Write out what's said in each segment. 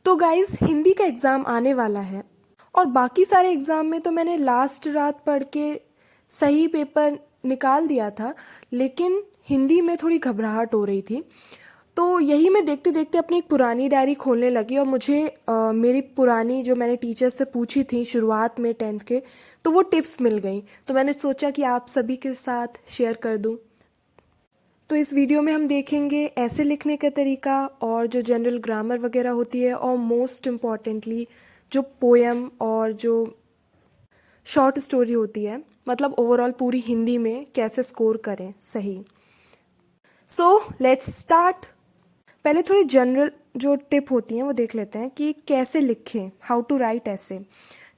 तो गाइस हिंदी का एग्ज़ाम आने वाला है और बाकी सारे एग्ज़ाम में तो मैंने लास्ट रात पढ़ के सही पेपर निकाल दिया था, लेकिन हिंदी में थोड़ी घबराहट हो रही थी। तो यही मैं देखते देखते अपनी एक पुरानी डायरी खोलने लगी और मुझे मेरी पुरानी जो मैंने टीचर से पूछी थी शुरुआत में 10th के, तो वो टिप्स मिल गई। तो मैंने सोचा कि आप सभी के साथ शेयर कर दूं। तो इस वीडियो में हम देखेंगे ऐसे लिखने का तरीका और जो जनरल ग्रामर वगैरह होती है, और मोस्ट इम्पॉर्टेंटली जो पोएम और जो शॉर्ट स्टोरी होती है, मतलब ओवरऑल पूरी हिंदी में कैसे स्कोर करें सही। So let's start. पहले थोड़ी जनरल जो टिप होती हैं वो देख लेते हैं कि कैसे लिखें, हाउ टू राइट ऐसे।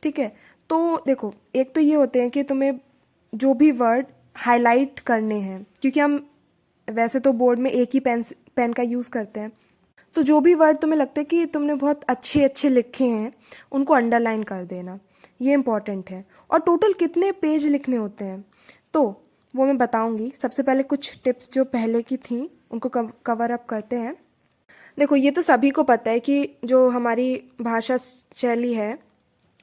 ठीक है, तो देखो, एक तो ये होते हैं कि तुम्हें जो भी वर्ड हाईलाइट करने हैं, क्योंकि हम वैसे तो बोर्ड में एक ही पेन का यूज़ करते हैं, तो जो भी वर्ड तुम्हें लगता है कि तुमने बहुत अच्छे अच्छे लिखे हैं उनको अंडरलाइन कर देना, ये इम्पॉर्टेंट है। और टोटल कितने पेज लिखने होते हैं तो वो मैं बताऊंगी। सबसे पहले कुछ टिप्स जो पहले की थी उनको कवर अप करते हैं। देखो, ये तो सभी को पता है कि जो हमारी भाषा शैली है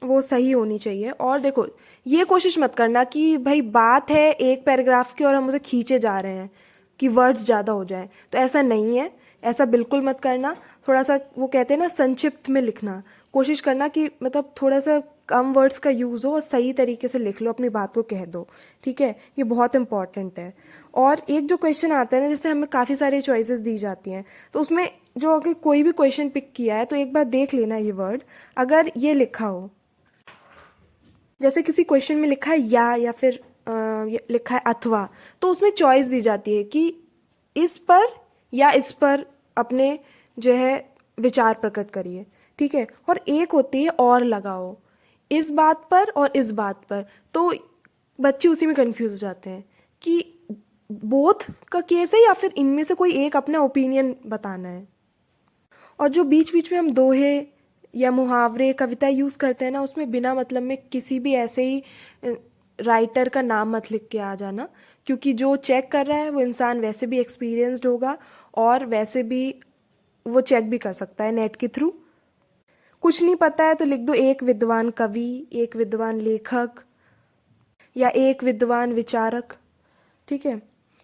वो सही होनी चाहिए। और देखो, ये कोशिश मत करना कि भाई बात है एक पैराग्राफ की और हम उसे खींचे जा रहे हैं कि वर्ड्स ज़्यादा हो जाए, तो ऐसा नहीं है, ऐसा बिल्कुल मत करना। थोड़ा सा वो कहते हैं ना, संक्षिप्त में लिखना कोशिश करना, कि मतलब थोड़ा सा कम वर्ड्स का यूज़ हो और सही तरीके से लिख लो, अपनी बात को कह दो। ठीक है, ये बहुत इंपॉर्टेंट है। और एक जो क्वेश्चन आता है ना, जैसे हमें काफ़ी सारी चॉइसेस दी जाती हैं, तो उसमें जो अगर कोई भी क्वेश्चन पिक किया है तो एक बार देख लेना ये वर्ड, अगर ये लिखा हो, जैसे किसी क्वेश्चन में लिखा है या फिर लिखा है अथवा, तो उसमें चॉइस दी जाती है कि इस पर या इस पर अपने जो है विचार प्रकट करिए। ठीक है, और एक होती है और लगाओ, इस बात पर और इस बात पर। तो बच्चे उसी में कंफ्यूज हो जाते हैं कि बोथ का केस है या फिर इनमें से कोई एक अपना ओपिनियन बताना है। और जो बीच बीच में हम दोहे या मुहावरे कविता यूज़ करते हैं ना, उसमें बिना मतलब में किसी भी ऐसे ही राइटर का नाम मत लिख के आ जाना, क्योंकि जो चेक कर रहा है वो इंसान वैसे भी एक्सपीरियंस्ड होगा और वैसे भी वो चेक भी कर सकता है नेट के थ्रू। कुछ नहीं पता है तो लिख दो एक विद्वान कवि, एक विद्वान लेखक या एक विद्वान विचारक। ठीक है,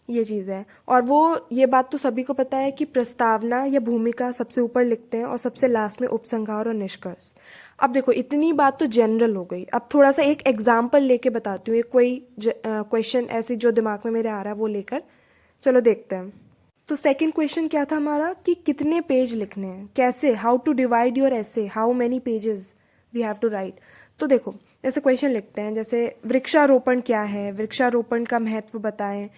ये चीज़ है। और वो ये बात तो सभी को पता है कि प्रस्तावना या भूमिका सबसे ऊपर लिखते हैं और सबसे लास्ट में उपसंहार और निष्कर्ष। अब देखो, इतनी बात तो जनरल हो गई। अब थोड़ा सा एक एग्जाम्पल लेके बताती हूँ, एक कोई क्वेश्चन ऐसे जो दिमाग में मेरे आ रहा है वो लेकर चलो देखते हैं। तो सेकंड क्वेश्चन क्या था हमारा कि कितने पेज लिखने हैं, कैसे, how to divide your essay, how many pages we have to write. तो देखो, जैसे क्वेश्चन लिखते हैं, जैसे वृक्षारोपण क्या है, वृक्षारोपण का महत्व बताएं,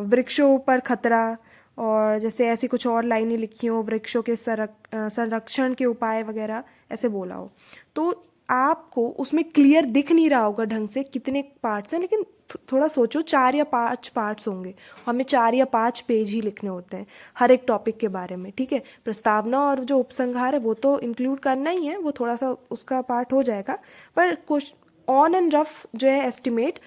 वृक्षों पर खतरा, और जैसे ऐसी कुछ और लाइनें लिखी हो, वृक्षों के संरक्षण के उपाय वगैरह ऐसे बोला हो। तो आपको उसमें क्लियर दिख नहीं रहा होगा ढंग से कितने पार्ट्स हैं, लेकिन थोड़ा सोचो, 4 या 5 पार्ट्स होंगे। हमें 4 या 5 पेज ही लिखने होते हैं हर एक टॉपिक के बारे में। ठीक है, प्रस्तावना और जो उपसंहार है वो तो इंक्लूड करना ही है, वो थोड़ा सा उसका पार्ट हो जाएगा, पर कुछ ऑन एंड रफ जो है एस्टिमेट,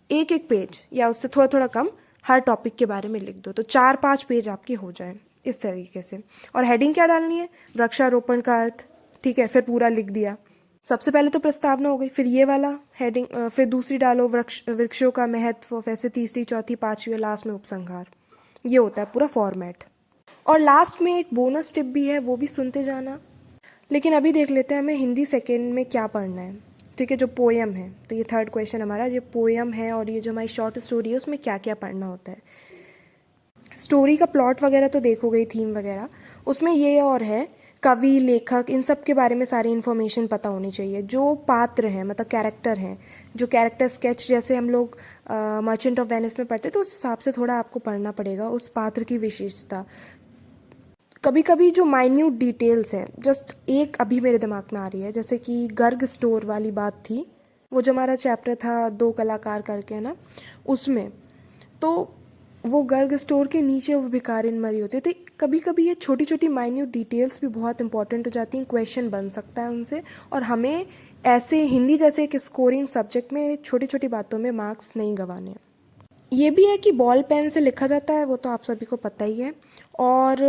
एक एक पेज या उससे थोड़ा थोड़ा कम हर टॉपिक के बारे में लिख दो, तो 4-5 पेज आपके हो जाए इस तरीके से। और हेडिंग क्या डालनी है, वृक्षारोपण का अर्थ। ठीक है, फिर पूरा लिख दिया। सबसे पहले तो प्रस्तावना हो गई, फिर ये वाला हेडिंग, फिर दूसरी डालो वृक्षों का महत्व, वैसे तीसरी, चौथी, पांचवी और लास्ट में उपसंहार। ये होता है पूरा फॉर्मेट। और लास्ट में एक बोनस टिप भी है, वो भी सुनते जाना। लेकिन अभी देख लेते हैं हमें हिंदी सेकेंड में क्या पढ़ना है। ठीक है, जो पोएम है, तो ये थर्ड क्वेश्चन हमारा, ये पोएम है और ये जो हमारी शॉर्ट स्टोरी है उसमें क्या क्या पढ़ना होता है। स्टोरी का प्लॉट वगैरह तो देखो गई, थीम वगैरह, उसमें ये और है कवि, लेखक, इन सब के बारे में सारी इन्फॉर्मेशन पता होनी चाहिए। जो पात्र हैं, मतलब कैरेक्टर हैं, जो कैरेक्टर स्केच जैसे हम लोग मर्चेंट ऑफ वेनिस में पढ़ते, तो उस हिसाब से थोड़ा आपको पढ़ना पड़ेगा उस पात्र की विशेषता। कभी कभी जो माइन्यूट डिटेल्स हैं, जस्ट एक अभी मेरे दिमाग में आ रही है, जैसे कि गर्ग स्टोर वाली बात थी, वो जो हमारा चैप्टर था दो कलाकार करके, है ना, उसमें तो वो गर्ग स्टोर के नीचे वो भिखारिन मरी होती है। तो कभी कभी ये छोटी छोटी माइन्यूट डिटेल्स भी बहुत इंपॉर्टेंट हो जाती हैं, क्वेश्चन बन सकता है उनसे। और हमें ऐसे हिंदी जैसे एक स्कोरिंग सब्जेक्ट में छोटी छोटी बातों में मार्क्स नहीं गंवाने हैं। ये भी है कि बॉल पेन से लिखा जाता है, वो तो आप सभी को पता ही है। और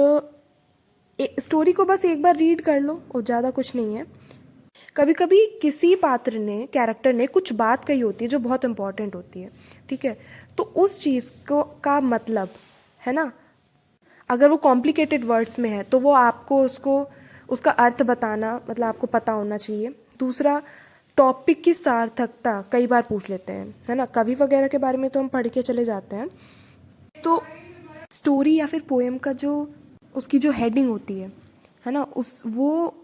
स्टोरी को बस एक बार रीड कर लो और ज़्यादा कुछ नहीं है। कभी कभी किसी पात्र ने, कैरेक्टर ने कुछ बात कही होती है जो बहुत इंपॉर्टेंट होती है, ठीक है, तो उस चीज़ को का मतलब है ना, अगर वो कॉम्प्लिकेटेड वर्ड्स में है तो वो आपको उसका अर्थ बताना मतलब आपको पता होना चाहिए। दूसरा, टॉपिक की सार्थकता कई बार पूछ लेते हैं, है ना, कवि वगैरह के बारे में तो हम पढ़ के चले जाते हैं। तो स्टोरी या फिर पोएम का जो उसकी जो हेडिंग होती है ना, वो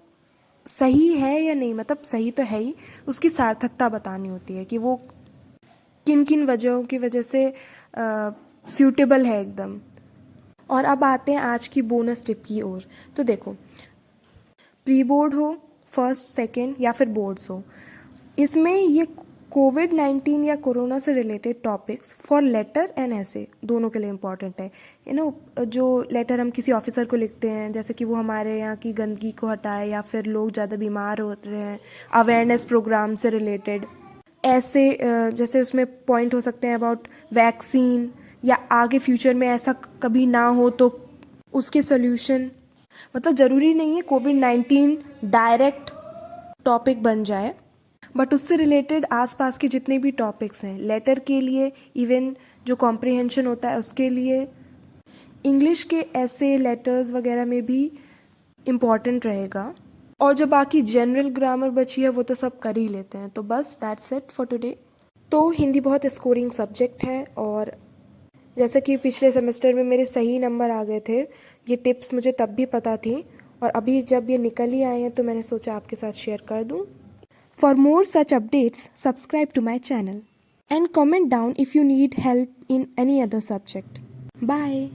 सही है या नहीं, मतलब सही तो है ही, उसकी सार्थकता बतानी होती है कि वो किन किन वजहों की वजह से सूटेबल है एकदम। और अब आते हैं आज की बोनस टिप की ओर। तो देखो, प्री बोर्ड हो, फर्स्ट सेकंड या फिर बोर्ड्स हो, इसमें ये कोविड-19 या कोरोना से related topics for letter and essay दोनों के लिए इम्पॉर्टेंट है। जो लेटर हम किसी ऑफिसर को लिखते हैं, जैसे कि वो हमारे यहाँ की गंदगी को हटाए या फिर लोग ज़्यादा बीमार हो रहे हैं, अवेयरनेस प्रोग्राम से रिलेटेड, ऐसे जैसे उसमें पॉइंट हो सकते हैं अबाउट वैक्सीन, या आगे फ्यूचर में ऐसा कभी ना हो तो उसके सोल्यूशन। मतलब ज़रूरी नहीं है कोविड-19 डायरेक्ट टॉपिक बन जाए, बट उससे रिलेटेड आसपास के जितने भी टॉपिक्स हैं लेटर के लिए, इवन जो कॉम्प्रिहेंशन होता है उसके लिए, इंग्लिश के ऐसे लेटर्स वगैरह में भी इम्पॉर्टेंट रहेगा। और जो बाकी जनरल ग्रामर बची है वो तो सब कर ही लेते हैं। तो बस दैट्स इट फॉर टुडे। तो हिंदी बहुत स्कोरिंग सब्जेक्ट है, और जैसे कि पिछले सेमेस्टर में मेरे सही नंबर आ गए थे, ये टिप्स मुझे तब भी पता थी, और अभी जब ये निकल ही आए हैं तो मैंने सोचा आपके साथ शेयर कर दूं। For more such updates, subscribe to my channel and comment down if you need help in any other subject. Bye.